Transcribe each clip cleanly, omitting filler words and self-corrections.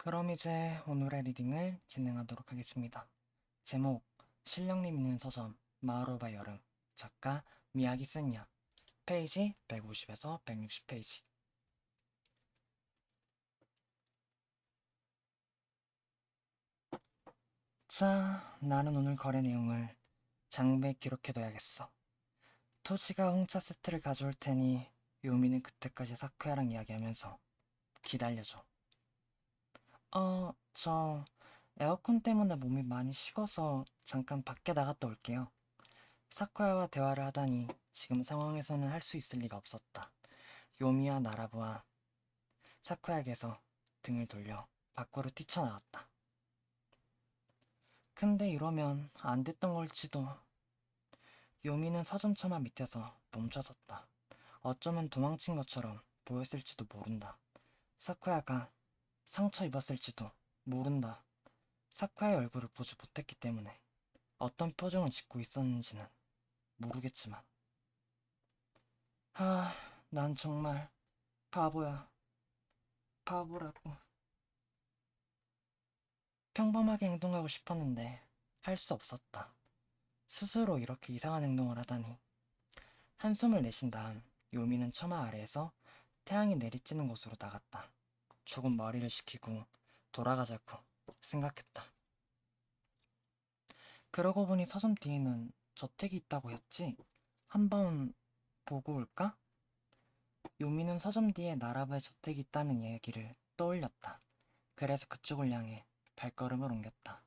그럼 이제 오늘의 리딩을 진행하도록 하겠습니다. 제목, 실령님 있는 서점, 마을오바 여름, 작가, 미야기 센야, 페이지 150에서 160페이지. 자, 나는 오늘 거래 내용을 장부에 기록해둬야겠어. 토지가 홍차 세트를 가져올 테니 요미는 그때까지 사쿠야랑 이야기하면서 기다려줘. 저 에어컨 때문에 몸이 많이 식어서 잠깐 밖에 나갔다 올게요. 사쿠야와 대화를 하다니 지금 상황에서는 할 수 있을 리가 없었다. 요미와 나라부와 사쿠야에게서 등을 돌려 밖으로 뛰쳐나왔다. 근데 이러면 안 됐던 걸지도. 요미는 서점 처마 밑에서 멈춰섰다. 어쩌면 도망친 것처럼 보였을지도 모른다. 사쿠야가 상처 입었을지도 모른다. 사쿠야의 얼굴을 보지 못했기 때문에 어떤 표정을 짓고 있었는지는 모르겠지만. 난 정말 바보야. 바보라고. 평범하게 행동하고 싶었는데 할 수 없었다. 스스로 이렇게 이상한 행동을 하다니. 한숨을 내쉰 다음 요미는 처마 아래에서 태양이 내리쬐는 곳으로 나갔다. 조금 머리를 식히고 돌아가자고 생각했다. 그러고 보니 서점 뒤에는 저택이 있다고 했지? 한번 보고 올까? 요미는 서점 뒤에 나라부의 저택이 있다는 이야기를 떠올렸다. 그래서 그쪽을 향해 발걸음을 옮겼다.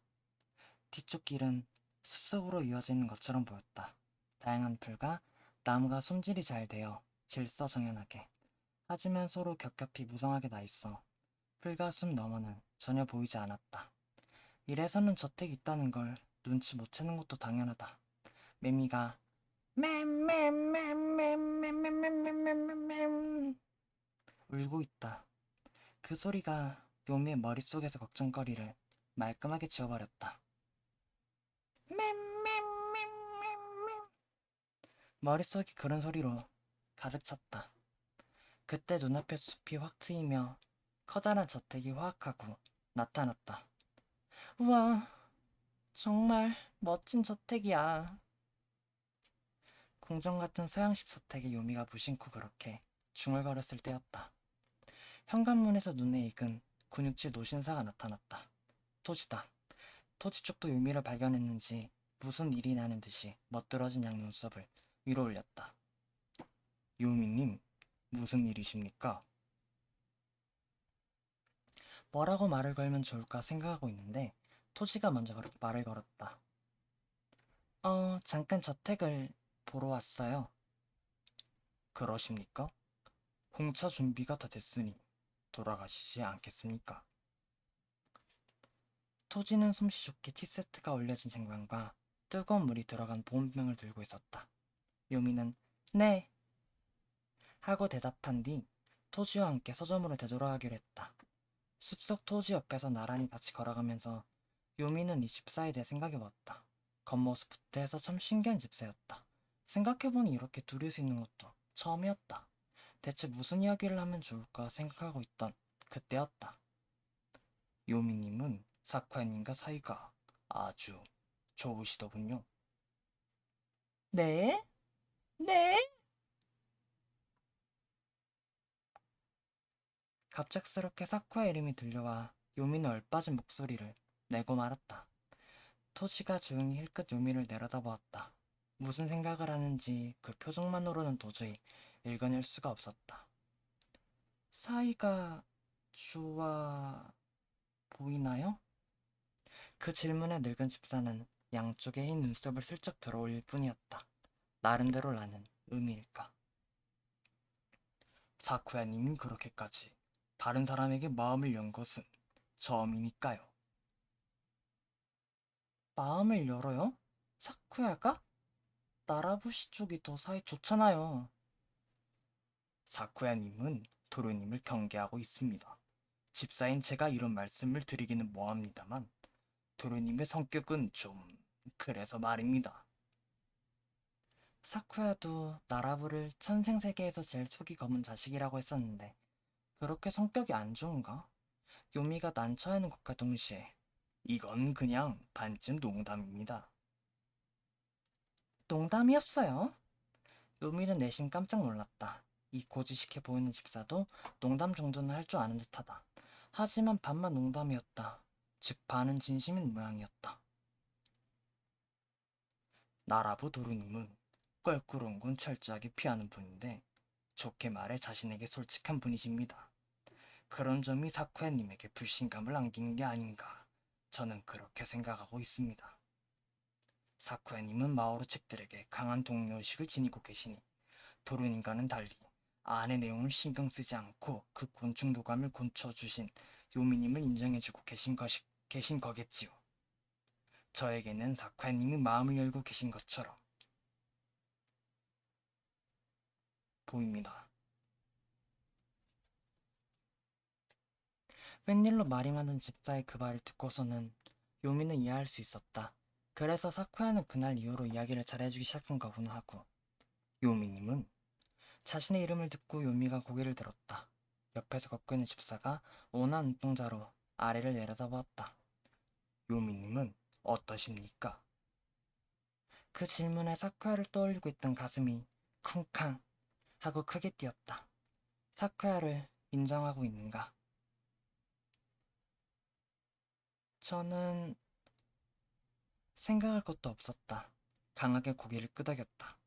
뒤쪽 길은 숲속으로 이어져 있는 것처럼 보였다. 다양한 풀과 나무가 손질이 잘 되어 질서정연하게, 하지만 서로 겹겹이 무성하게 나 있어 풀과 숲 너머는 전혀 보이지 않았다. 이래서는 저택이 있다는 걸 눈치 못 채는 것도 당연하다. 매미가 맴맴맴맴맴맴맴맴맴 울고 있다. 그 소리가 요미의 머릿속에서 걱정거리를 말끔하게 지워버렸다. 머릿속이 그런 소리로 가득 찼다. 그때 눈앞에 숲이 확 트이며 커다란 저택이 화학하고 나타났다. 우와, 정말 멋진 저택이야. 궁전 같은 서양식 저택에 요미가 무심코 그렇게 중얼거렸을 때였다. 현관문에서 눈에 익은 근육질 노신사가 나타났다. 토지다. 토지 쪽도 요미를 발견했는지 무슨 일이 나는 듯이 멋들어진 양 눈썹을 위로 올렸다. 요미님, 무슨 일이십니까? 뭐라고 말을 걸면 좋을까 생각하고 있는데 토지가 먼저 그렇게 말을 걸었다. 잠깐 저택을 보러 왔어요. 그러십니까? 홍차 준비가 다 됐으니 돌아가시지 않겠습니까? 토지는 솜씨 좋게 티세트가 올려진 쟁반과 뜨거운 물이 들어간 보온병을 들고 있었다. 요미는 네 하고 대답한 뒤 토지와 함께 서점으로 되돌아가기로 했다. 숲속 토지 옆에서 나란히 같이 걸어가면서 요미는 이 집사에 대해 생각해봤다. 겉모습부터 해서 참 신기한 집사였다. 생각해보니 이렇게 둘이서 있는 것도 처음이었다. 대체 무슨 이야기를 하면 좋을까 생각하고 있던 그때였다. 요미님은 사쿠야님과 사이가 아주 좋으시더군요. 네? 네? 갑작스럽게 사쿠야 이름이 들려와 요미는 얼빠진 목소리를 내고 말았다. 토시가 조용히 힐끗 요미를 내려다보았다. 무슨 생각을 하는지 그 표정만으로는 도저히 읽어낼 수가 없었다. 사이가 좋아 보이나요? 그 질문에 늙은 집사는 양쪽에 흰 눈썹을 슬쩍 들어올릴 뿐이었다. 나름대로 나는 의미일까? 사쿠야님이 그렇게까지 다른 사람에게 마음을 연 것은 처음이니까요. 마음을 열어요? 사쿠야가? 나라부시 쪽이 더 사이 좋잖아요. 사쿠야님은 도련님을 경계하고 있습니다. 집사인 제가 이런 말씀을 드리기는 뭐합니다만 도련님의 성격은 좀 그래서 말입니다. 사쿠야도 나라부를 천생세계에서 제일 속이 검은 자식이라고 했었는데 그렇게 성격이 안 좋은가? 요미가 난처해하는 것과 동시에 이건 그냥 반쯤 농담입니다. 농담이었어요? 요미는 내심 깜짝 놀랐다. 이 고지식해 보이는 집사도 농담 정도는 할 줄 아는 듯하다. 하지만 반만 농담이었다. 즉 반은 진심인 모양이었다. 나라부 도루님은 껄끄러운 건 철저하게 피하는 분인데 좋게 말해 자신에게 솔직한 분이십니다. 그런 점이 사쿠야님에게 불신감을 안기는 게 아닌가 저는 그렇게 생각하고 있습니다. 사쿠야님은 마오로 책들에게 강한 동료의식을 지니고 계시니 도루님과는 달리 안의 내용을 신경 쓰지 않고 그 곤충도감을 곤쳐주신 요미님을 인정해주고 계신 거겠지요. 저에게는 사쿠야님이 마음을 열고 계신 것처럼 보입니다. 웬일로 말이 많은 집사의 그 말을 듣고서는 요미는 이해할 수 있었다. 그래서 사쿠야는 그날 이후로 이야기를 잘해주기 시작한 거구나 하고 요미님은 자신의 이름을 듣고 요미가 고개를 들었다. 옆에서 걷고 있는 집사가 온화한 눈동자로 아래를 내려다보았다. 요미님은 어떠십니까? 그 질문에 사쿠야를 떠올리고 있던 가슴이 쿵쾅 하고 크게 뛰었다. 사쿠야를 인정하고 있는가? 저는 생각할 것도 없었다. 강하게 고개를 끄덕였다.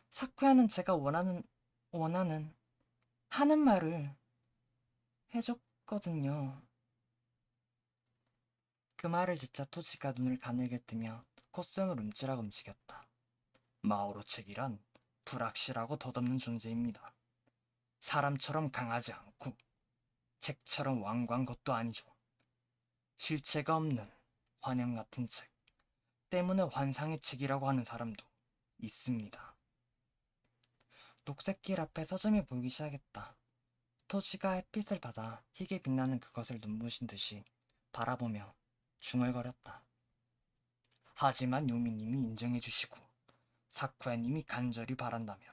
사쿠야는 제가 원하는, 하는 말을 해줬거든요. 그 말을 듣자 토지가 눈을 가늘게 뜨며 콧등을 움찔하고 움직였다. 마오로책이란 불확실하고 덧없는 존재입니다. 사람처럼 강하지 않고 책처럼 완고한 것도 아니죠. 실체가 없는 환영 같은 책 때문에 환상의 책이라고 하는 사람도 있습니다. 녹색길 앞에 서점이 보이기 시작했다. 토시가 햇빛을 받아 희게 빛나는 그것을 눈부신 듯이 바라보며 중얼거렸다. 하지만 요미님이 인정해주시고 사쿠야님이 간절히 바란다면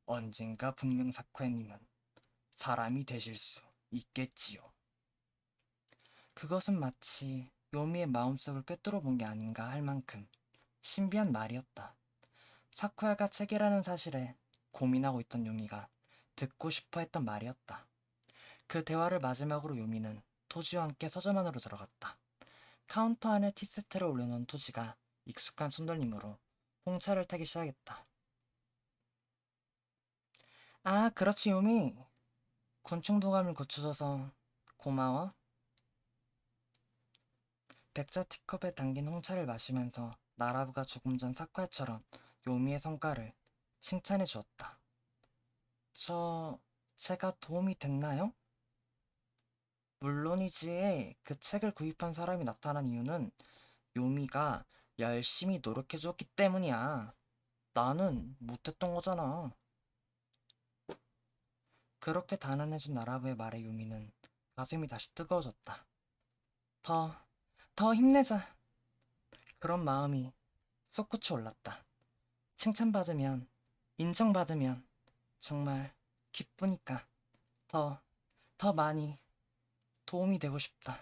언젠가 분명 사쿠야님은 사람이 되실 수 있겠지요. 그것은 마치 요미의 마음속을 꿰뚫어 본 게 아닌가 할 만큼 신비한 말이었다. 사쿠야가 책이라는 사실에 고민하고 있던 요미가 듣고 싶어 했던 말이었다. 그 대화를 마지막으로 요미는 토지와 함께 서점 안으로 들어갔다. 카운터 안에 티세트를 올려놓은 토지가 익숙한 손놀림으로 홍차를 타기 시작했다. 아, 그렇지 요미. 곤충도감을 고쳐줘서 고마워. 백자 티컵에 담긴 홍차를 마시면서 나라부가 조금 전 사쿠야처럼 요미의 성과를 칭찬해 주었다. 제가 도움이 됐나요? 물론이지. 그 책을 구입한 사람이 나타난 이유는 요미가 열심히 노력해 주었기 때문이야. 나는 못했던 거잖아. 그렇게 단언해준 나라부의 말에 요미는 가슴이 다시 뜨거워졌다. 더, 더 힘내자. 그런 마음이 솟구쳐 올랐다. 칭찬받으면, 인정받으면 정말 기쁘니까 더, 더 많이 도움이 되고 싶다.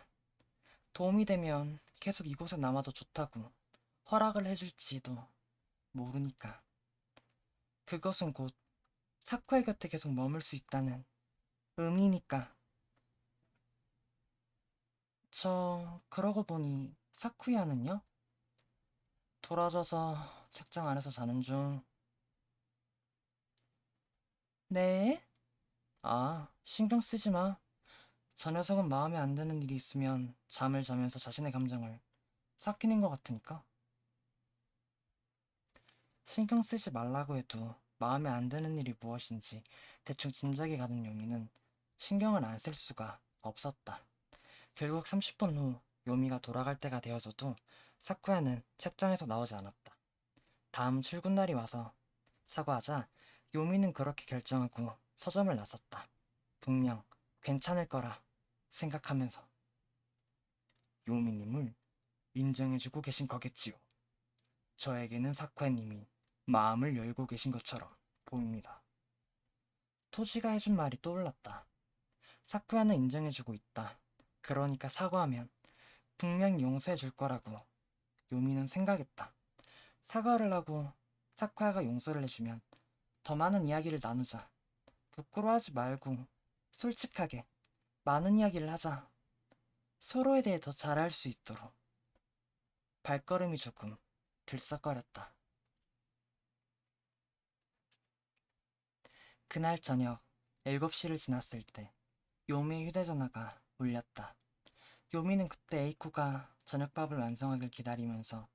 도움이 되면 계속 이곳에 남아도 좋다고 허락을 해줄지도 모르니까. 그것은 곧 사쿠의 곁에 계속 머물 수 있다는 의미니까. 그러고 보니 사쿠야는요? 돌아져서 책장 안에서 자는 중. 네? 아, 신경 쓰지 마. 저 녀석은 마음에 안 드는 일이 있으면 잠을 자면서 자신의 감정을 삭히는 것 같으니까. 신경 쓰지 말라고 해도 마음에 안 드는 일이 무엇인지 대충 짐작이 가는 요미는 신경을 안 쓸 수가 없었다. 결국 30분 후 요미가 돌아갈 때가 되어서도 사쿠야는 책장에서 나오지 않았다. 다음 출근 날이 와서 사과하자 요미는 그렇게 결정하고 서점을 나섰다. 분명 괜찮을 거라 생각하면서 요미님을 인정해주고 계신 거겠지요. 저에게는 사쿠야님이 마음을 열고 계신 것처럼 보입니다. 토지가 해준 말이 떠올랐다. 사쿠야는 인정해주고 있다. 그러니까 사과하면 분명히 용서해 줄 거라고 요미는 생각했다. 사과를 하고 사쿠야가 용서를 해주면 더 많은 이야기를 나누자. 부끄러워하지 말고 솔직하게 많은 이야기를 하자. 서로에 대해 더 잘 알 수 있도록. 발걸음이 조금 들썩거렸다. 그날 저녁 7시를 지났을 때 요미의 휴대전화가 울렸다. 요미는 그때 에이코가 저녁밥을 완성하길 기다리면서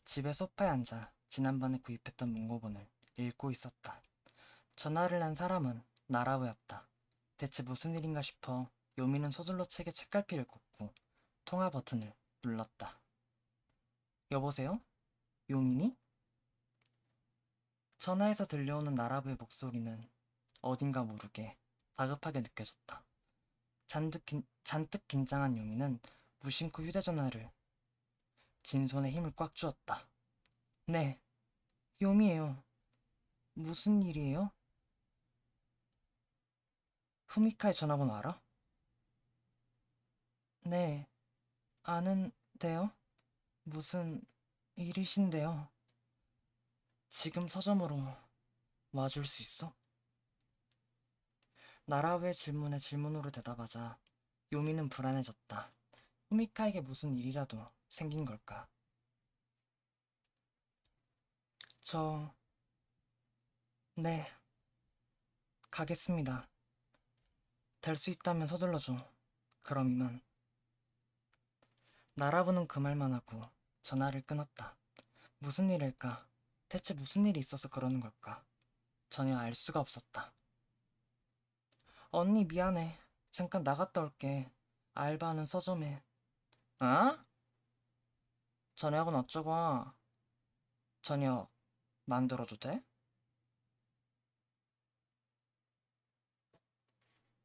집의 소파에 앉아 지난번에 구입했던 문고본을 읽고 있었다. 전화를 한 사람은 나라부였다. 대체 무슨 일인가 싶어 요미는 서둘러 책에 책갈피를 꽂고 통화 버튼을 눌렀다. 여보세요? 요미니? 전화에서 들려오는 나라부의 목소리는 어딘가 모르게 다급하게 느껴졌다. 잔뜩 긴장한 요미는 무심코 휴대전화를 진 손에 힘을 꽉 주었다. 네, 요미예요. 무슨 일이에요? 후미카의 전화번호 알아? 네, 아는데요? 무슨 일이신데요? 지금 서점으로 와줄 수 있어? 나라의 질문에 질문으로 대답하자 요미는 불안해졌다. 후미카에게 무슨 일이라도 생긴 걸까? 저, 네, 가겠습니다. 될 수 있다면 서둘러줘. 그럼 이만. 나라부는 그 말만 하고 전화를 끊었다. 무슨 일일까? 대체 무슨 일이 있어서 그러는 걸까? 전혀 알 수가 없었다. 언니 미안해. 잠깐 나갔다 올게. 알바하는 서점에. 어? 저녁은 어쩌고? 저녁 만들어도 돼?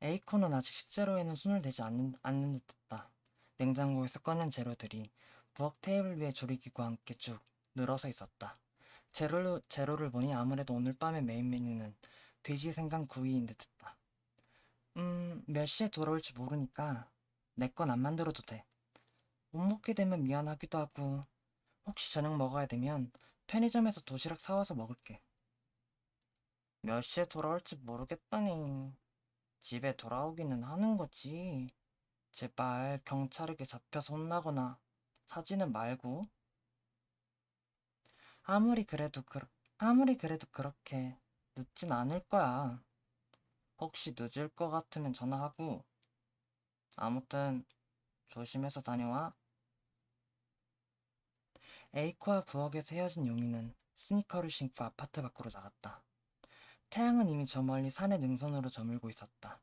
에이코는 아직 식재료에는 손을 대지 않는 듯했다. 냉장고에서 꺼낸 재료들이 부엌 테이블 위에 조리기구와 함께 쭉 늘어서 있었다. 재료를 보니 아무래도 오늘 밤의 메인 메뉴는 돼지 생강 구이인 듯했다. 몇 시에 돌아올지 모르니까 내 건 안 만들어도 돼. 못 먹게 되면 미안하기도 하고 혹시 저녁 먹어야 되면 편의점에서 도시락 사와서 먹을게. 몇 시에 돌아올지 모르겠다니. 집에 돌아오기는 하는 거지. 제발 경찰에게 잡혀서 혼나거나 하지는 말고. 아무리 그래도 그, 아무리 그래도 그렇게 늦진 않을 거야. 혹시 늦을 것 같으면 전화하고. 아무튼 조심해서 다녀와. 에이코와 부엌에서 헤어진 요미는 스니커를 신고 아파트 밖으로 나갔다. 태양은 이미 저 멀리 산의 능선으로 저물고 있었다.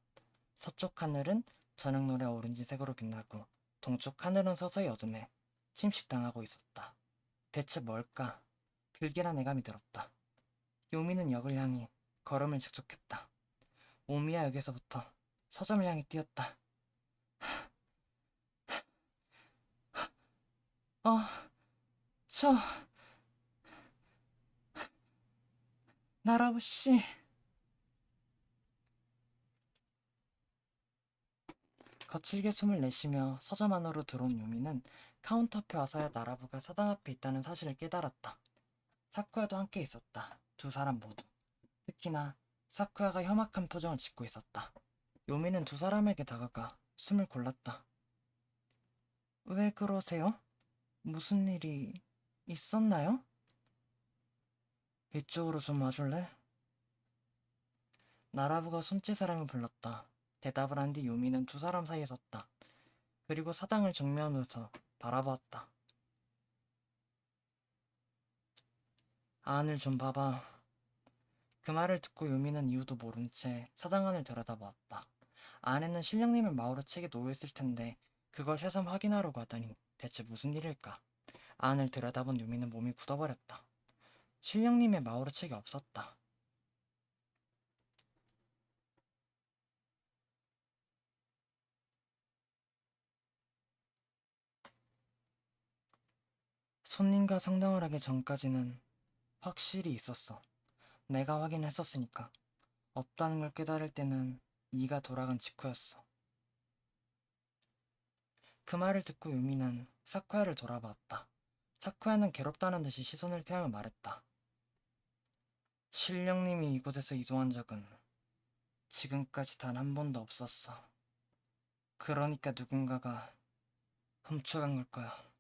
서쪽 하늘은 저녁 노래 오렌지색으로 빛나고 동쪽 하늘은 서서히 어둠에 침식당하고 있었다. 대체 뭘까? 불길한 예감이 들었다. 요미는 역을 향해 걸음을 재촉했다. 오미야 역에서부터 서점을 향해 뛰었다. 어, 저, 나라부 씨. 거칠게 숨을 내쉬며 서점 안으로 들어온 요미는 카운터 앞에 와서야 나라부가 사당 앞에 있다는 사실을 깨달았다. 사쿠야도 함께 있었다. 두 사람 모두. 특히나 사쿠야가 험악한 표정을 짓고 있었다. 요미는 두 사람에게 다가가 숨을 골랐다. 왜 그러세요? 무슨 일이 있었나요? 이쪽으로 좀 와줄래? 나라부가 숨지 사람을 불렀다. 대답을 한 뒤 요미는 두 사람 사이에 섰다. 그리고 사당을 정면으로 바라보았다. 안을 좀 봐봐. 그 말을 듣고 요미는 이유도 모른 채 사당 안을 들여다보았다. 안에는 신령님의 마오르 책이 놓여있을 텐데 그걸 새삼 확인하려고 하다니 대체 무슨 일일까? 안을 들여다본 요미는 몸이 굳어버렸다. 신령님의 마오르 책이 없었다. 손님과 상담을 하기 전까지는 확실히 있었어. 내가 확인했었으니까. 없다는 걸 깨달을 때는 네가 돌아간 직후였어. 그 말을 듣고 유미는 사쿠야를 돌아봤다. 사쿠야는 괴롭다는 듯이 시선을 피하며 말했다. 신령님이 이곳에서 이동한 적은 지금까지 단 한 번도 없었어. 그러니까 누군가가 훔쳐간 걸 거야.